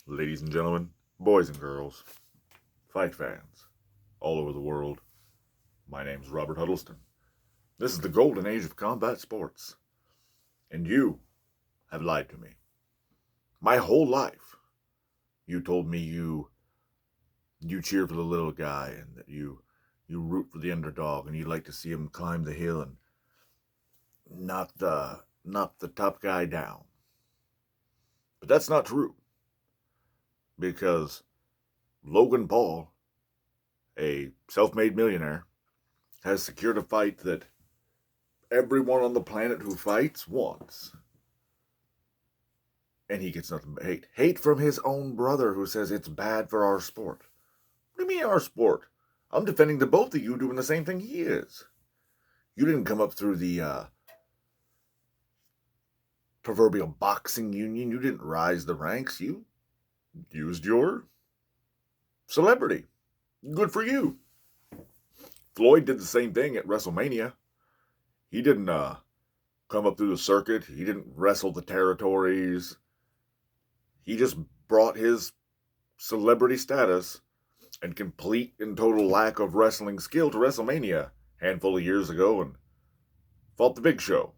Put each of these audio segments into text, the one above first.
Ladies and gentlemen, boys and girls, fight fans all over the world, my name's Robert Huddleston. This is the golden age of combat sports, and you have lied to me. My whole life, you told me you cheer for the little guy and that you root for the underdog and you like to see him climb the hill and not the top guy down. But that's not true because Logan Paul, a self-made millionaire, has secured a fight that everyone on the planet who fights wants. And he gets nothing but hate. Hate from his own brother who says it's bad for our sport. What do you mean our sport? I'm defending the both of you doing the same thing he is. You didn't come up through the proverbial boxing union. You didn't rise the ranks. You used your celebrity. Good for you. Floyd did the same thing at WrestleMania. He didn't come up through the circuit. He didn't wrestle the territories. He just brought his celebrity status and complete and total lack of wrestling skill to WrestleMania a handful of years ago and fought the Big Show.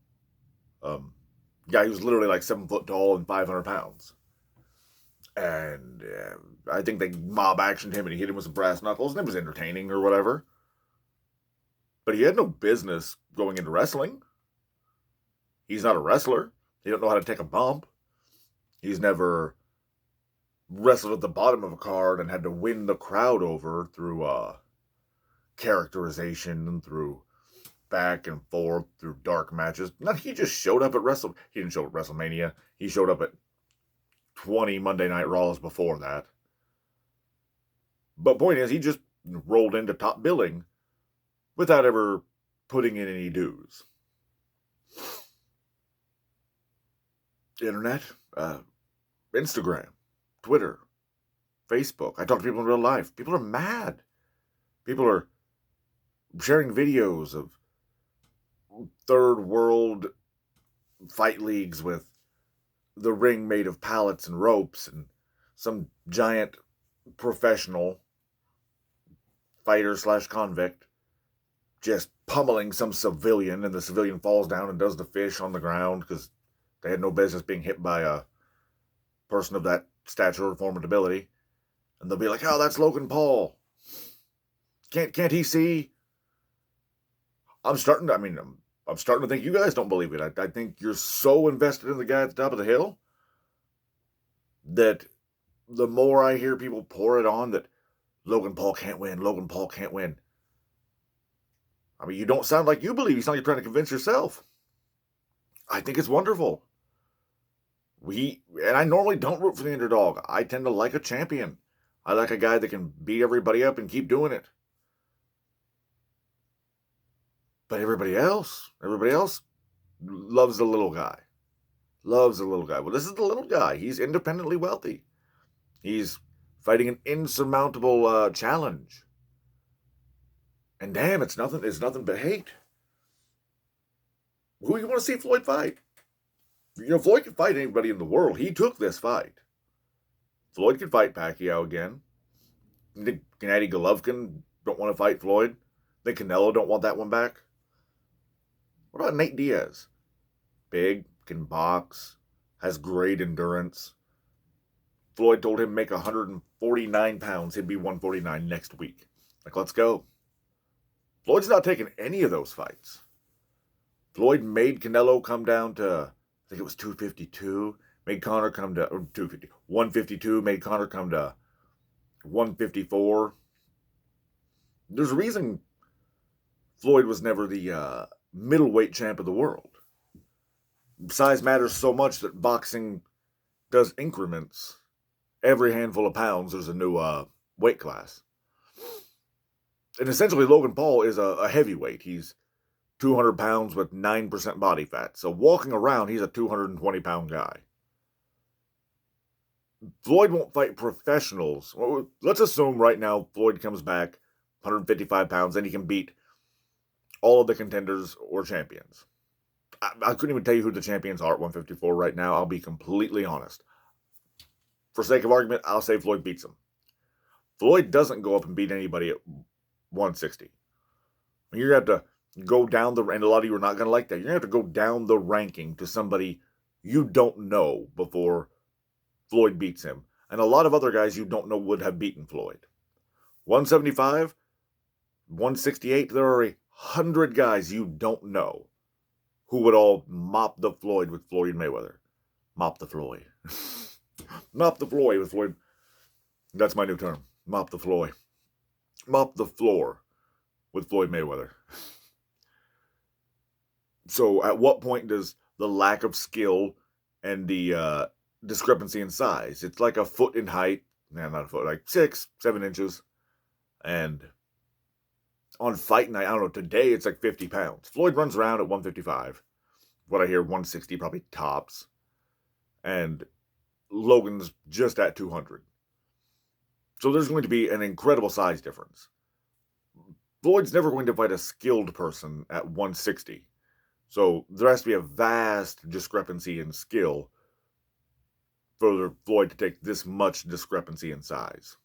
Guy who's literally like 7 foot tall and 500 pounds. And I think they mob actioned him and he hit him with some brass knuckles and it was entertaining or whatever. But he had no business going into wrestling. He's not a wrestler. He don't know how to take a bump. He's never wrestled at the bottom of a card and had to win the crowd over through characterization and through back and forth through dark matches. No, he just showed up at He didn't show up at WrestleMania. He showed up at 20 Monday Night Raws before that. But point is, he just rolled into top billing without ever putting in any dues. Internet, Instagram, Twitter, Facebook. I talk to people in real life. People are mad. People are sharing videos of third world fight leagues with the ring made of pallets and ropes and some giant professional fighter / convict just pummeling some civilian, and the civilian falls down and does the fish on the ground because they had no business being hit by a person of that stature or form and ability. And they'll be like, "Oh, that's Logan Paul. Can't he see?" I'm starting to think you guys don't believe it. I think you're so invested in the guy at the top of the hill that the more I hear people pour it on that Logan Paul can't win, Logan Paul can't win. I mean, you don't sound like you believe. You sound like you're trying to convince yourself. I think it's wonderful. And I normally don't root for the underdog. I tend to like a champion. I like a guy that can beat everybody up and keep doing it. But everybody else loves the little guy. Loves the little guy. Well, this is the little guy. He's independently wealthy. He's fighting an insurmountable challenge. And damn, it's nothing but hate. Who you want to see Floyd fight? You know, Floyd can fight anybody in the world. He took this fight. Floyd can fight Pacquiao again. Think Gennady Golovkin don't want to fight Floyd? Think Canelo don't want that one back? What about Nate Diaz? Big, can box, has great endurance. Floyd told him make 149 pounds. He'd be 149 next week. Like, let's go. Floyd's not taking any of those fights. Floyd made Canelo come down to, I think it was 252. Made Conor come to 250, 152. Made Conor come to 154. There's a reason Floyd was never the middleweight champ of the world. Size matters so much that boxing does increments. Every handful of pounds, there's a new weight class. And essentially, Logan Paul is a heavyweight. He's 200 pounds with 9% body fat. So walking around, he's a 220-pound guy. Floyd won't fight professionals. Well, let's assume right now Floyd comes back 155 pounds, and he can beat all of the contenders or champions. I couldn't even tell you who the champions are at 154 right now. I'll be completely honest. For sake of argument, I'll say Floyd beats him. Floyd doesn't go up and beat anybody at 160. You're going to have to go down and a lot of you are not going to like that. You're going to have to go down the ranking to somebody you don't know before Floyd beats him. And a lot of other guys you don't know would have beaten Floyd. 175, 168, there are 100 guys you don't know who would all mop the Floyd with Floyd Mayweather. Mop the Floyd. Mop the Floyd with Floyd. That's my new term. Mop the Floyd. Mop the floor with Floyd Mayweather. So at what point does the lack of skill and the discrepancy in size, it's like a foot in height, not a foot, like 6, 7 inches, and on fight night, I don't know, today it's like 50 pounds. Floyd runs around at 155. What I hear, 160 probably tops. And Logan's just at 200. So there's going to be an incredible size difference. Floyd's never going to fight a skilled person at 160. So there has to be a vast discrepancy in skill for Floyd to take this much discrepancy in size.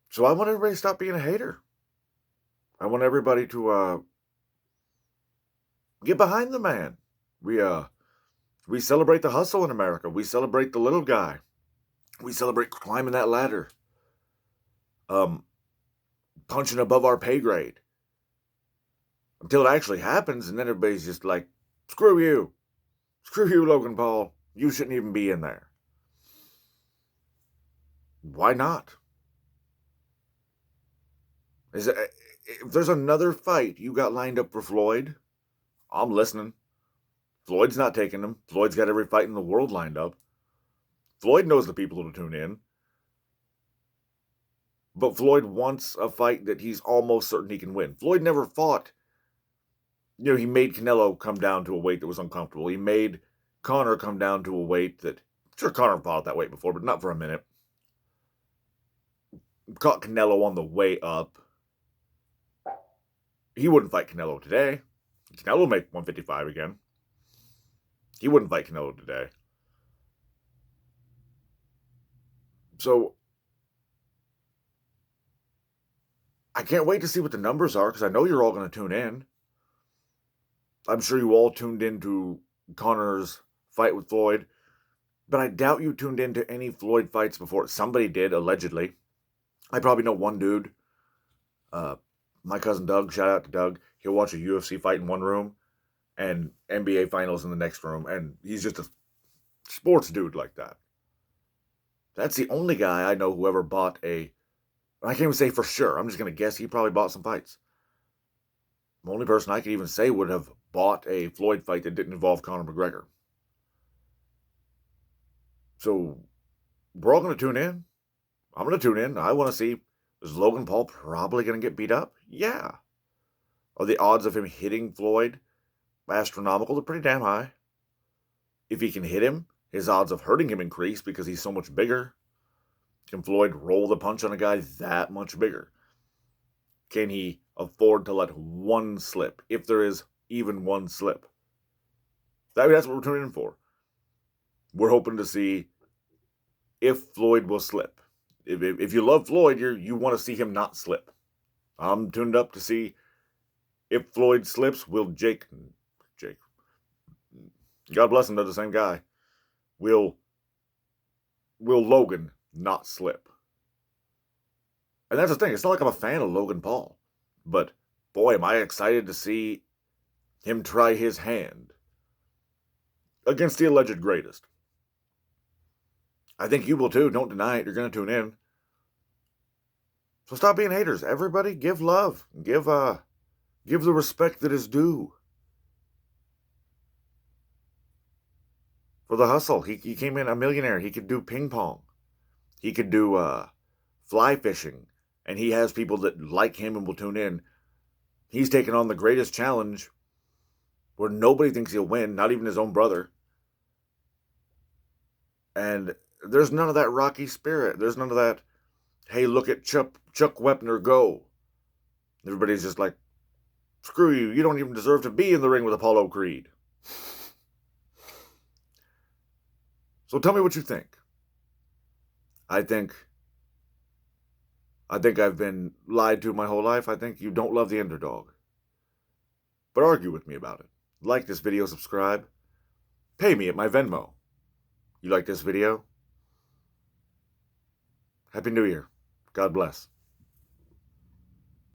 So I want everybody to stop being a hater. I want everybody to get behind the man. We celebrate the hustle in America. We celebrate the little guy. We celebrate climbing that ladder. Punching above our pay grade. Until it actually happens, and then everybody's just like, screw you. Screw you, Logan Paul. You shouldn't even be in there. Why not? If there's another fight you got lined up for Floyd, I'm listening. Floyd's not taking him. Floyd's got every fight in the world lined up. Floyd knows the people who'll tune in. But Floyd wants a fight that he's almost certain he can win. Floyd never fought. He made Canelo come down to a weight that was uncomfortable. He made Conor come down to a weight that, sure, Conor fought at that weight before, but not for a minute. Caught Canelo on the way up. He wouldn't fight Canelo today. Canelo will make 155 again. He wouldn't fight Canelo today. So, I can't wait to see what the numbers are, because I know you're all going to tune in. I'm sure you all tuned into Conor's fight with Floyd, but I doubt you tuned into any Floyd fights before. Somebody did, allegedly. I probably know one dude. My cousin Doug, shout out to Doug. He'll watch a UFC fight in one room and NBA finals in the next room, and he's just a sports dude like that. That's the only guy I know who ever bought I can't even say for sure. I'm just going to guess he probably bought some fights. The only person I could even say would have bought a Floyd fight that didn't involve Conor McGregor. So, we're all going to tune in. I'm going to tune in. I want to see, is Logan Paul probably going to get beat up? Yeah. Are the odds of him hitting Floyd astronomical? They're pretty damn high. If he can hit him, his odds of hurting him increase because he's so much bigger. Can Floyd roll the punch on a guy that much bigger? Can he afford to let one slip, if there is even one slip? That's what we're tuning in for. We're hoping to see if Floyd will slip. If you love Floyd, you want to see him not slip. I'm tuned up to see if Floyd slips, will Jake, God bless him, they're the same guy, will Logan not slip? And that's the thing, it's not like I'm a fan of Logan Paul, but boy, am I excited to see him try his hand against the alleged greatest. I think you will too, don't deny it, you're going to tune in. So stop being haters. Everybody give love, give the respect that is due. For the hustle, he came in a millionaire. He could do ping pong. He could do fly fishing. And he has people that like him and will tune in. He's taken on the greatest challenge where nobody thinks he'll win, not even his own brother. And there's none of that Rocky spirit. There's none of that, hey, look at Chuck Wepner go. Everybody's just like, screw you. You don't even deserve to be in the ring with Apollo Creed. So tell me what you think. I think I've been lied to my whole life. I think you don't love the underdog. But argue with me about it. Like this video, subscribe. Pay me at my Venmo. You like this video? Happy New Year. God bless.